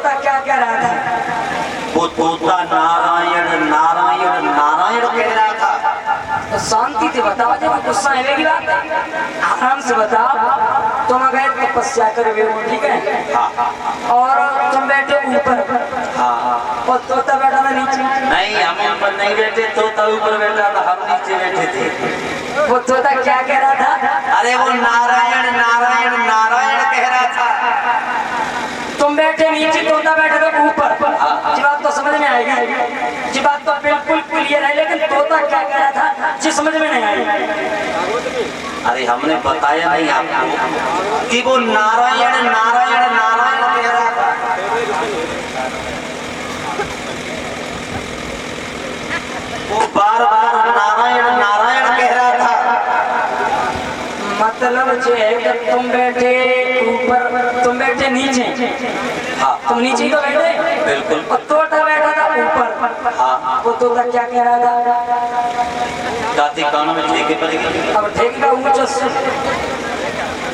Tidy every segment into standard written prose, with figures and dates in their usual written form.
तोता क्या कह रहा था? वो तोता नारायण नारायण नारायण कह रहा था। तो शांति से बताओ, जब गुस्सा है की बात आराम से बताओ। तुम गए तपस्या करोगे, ठीक है, और तुम बैठे ऊपर, और तोता बैठा था नीचे। नहीं, हम ऊपर नहीं बैठे, तोता ऊपर बैठा था, हम नीचे बैठे थे। वो तोता क्या कह रहा था? अरे वो नारायण नारायण नारायण कह रहा था। तुम बैठे नीचे, तोता बैठा था ऊपर। जी बात तो समझ में आएगी, जी बात तो बिल्कुल क्लियर है, लेकिन तोता क्या कह रहा था जी समझ में नहीं आई। अरे हमने बताया नहीं आपको कि वो नारायण नारायण नारायण कह रहा था। वो बार बार नारायण नारायण कह रहा था। मतलब जो है कि तुम बैठे ऊपर, तुम बैठे नीचे। हाँ, तुम नीचे ही तो बैठे। बिल्कुल। और तोता बैठा था ऊपर। हाँ, वो तोता क्या कह रहा था? जाति कानों में ठेके पड़ेगी। अब ठेके का ऊंचा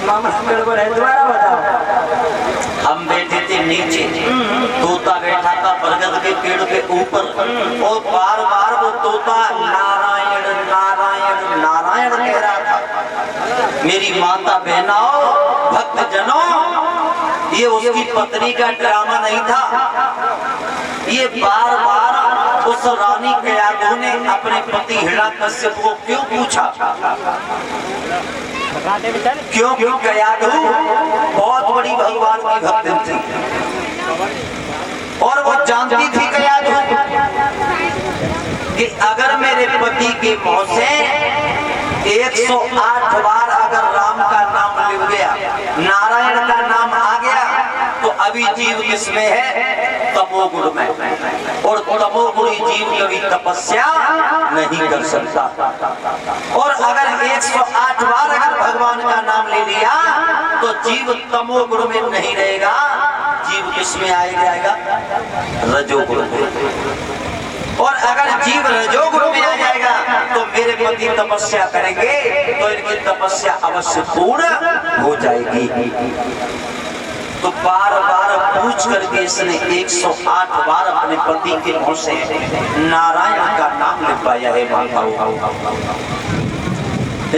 मामा गड़बड़ है, दोबारा बताओ। हम बैठे थे नीचे, तोता बैठा था बरगद के पेड़ के ऊपर, और बार बार वो तोता नारायण नारायण नारायण कह रहा था। मेरी माता बहनों, भक्त जनों, ये उसकी पत्नी का ड्रामा नहीं था। ये बार बार उस रानी कयाधु ने अपने पति हिरण्यकश्यप को क्यों पूछा? क्यों कयाधु बहुत बड़ी भगवान की भक्त थी, और वो जानती थी कयाधु कि अगर मेरे पति के मुंह से 108 बार अगर राम का नाम लिख गया, नारायण का नाम आ गया, तो अभी जीव किसमें है? तमोगुण में। और तमोगुणी जीव कभी तपस्या नहीं कर सकता। और अगर 108 बार अगर भगवान का नाम ले लिया तो जीव तमोगुण में नहीं रहेगा, जीव किसमें आएगा? रजोगुण में। और अगर जीव रजोगुण में आ जाएगा तो मेरे पति तपस्या करेंगे तो इनकी तपस्या अवश्य पूर्ण हो जाएगी। तो बार बार पूछ करके इसने 108 बार अपने पति के मुंह से नारायण का नाम लिखवाया है माताओं।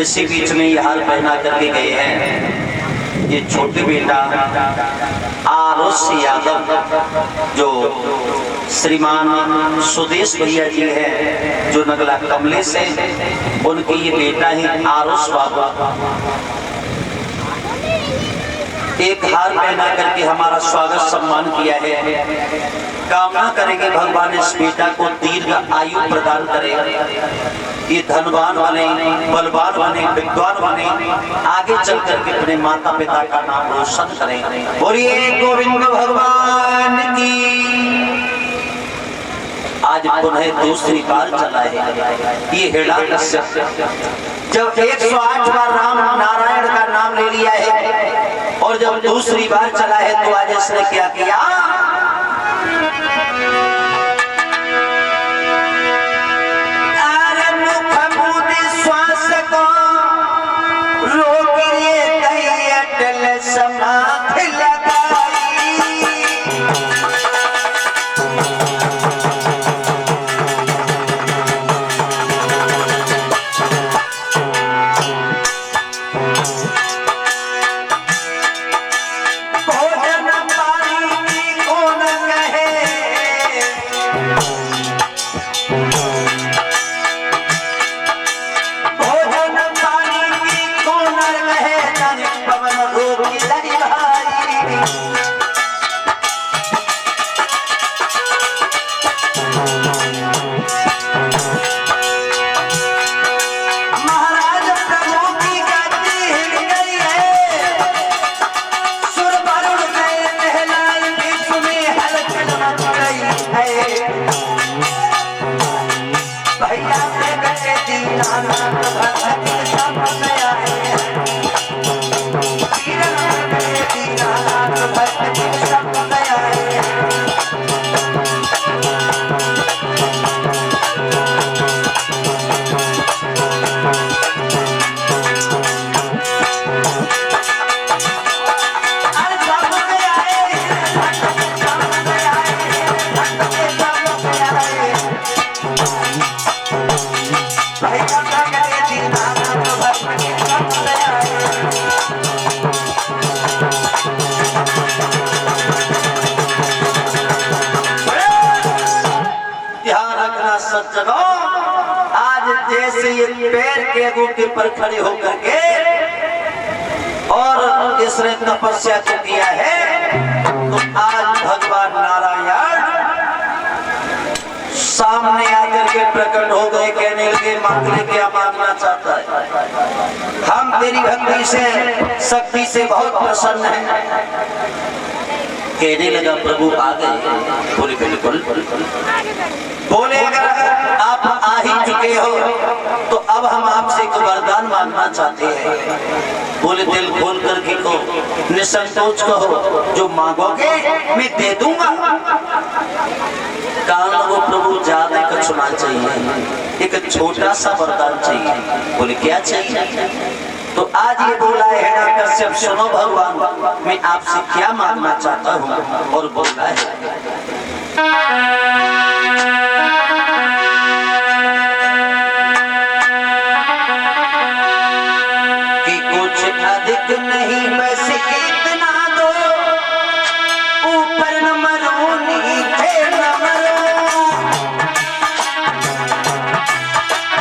इसी बीच में ये हाल पहना करके गए हैं ये छोटे बेटा आरुष यादव, जो श्रीमान सुदेश भैया जी हैं जो नगला कमले से, उनकी ये बेटा है आरुष बाबा। एक हार पहना करके हमारा स्वागत सम्मान किया है। कामना करेंगे भगवान इस बेटा को दीर्घ आयु प्रदान करे, ये धनवान बने, बलवान बने, विद्वान बने, आगे चल करके अपने माता पिता का नाम रोशन करें। बोलिए गोविंद भगवान की। आज पुनः दूसरी बार चला है ये हिरण्यकश्यप, जब 108 बार राम नारायण का नाम ले लिया है, और जब दूसरी बार चला है तो आज इसने क्या किया? अरे मुख मुद श्वास को रोक लिए अटल समाधि लगाई। पैर के अंगूठे पर खड़े होकर के और इसने तपस्या को किया है, तो आज भगवान नारायण सामने आकर के प्रकट हो गए, कहने लगे मांगने क्या मांगना चाहता है? हम तेरी भक्ति से, शक्ति से बहुत प्रसन्न हैं। कहने लगा प्रभु आ गए। बोले बिल्कुल। बोले अगर आप आ ही चुके हो तो अब हम आपसे एक वरदान मांगना चाहते हैं। बोले दिल खोल करके कहो, निसंकोच कहो, जो मांगोगे मैं दे दूंगा। कान लगो प्रभु, ज्यादा कुछ ना चाहिए, एक छोटा सा वरदान चाहिए। बोले क्या चाहिए? तो आज ये बोला है हिरण्यकश्यप, सुनो भगवान मैं आपसे क्या मांगना चाहता हूँ। और बोला है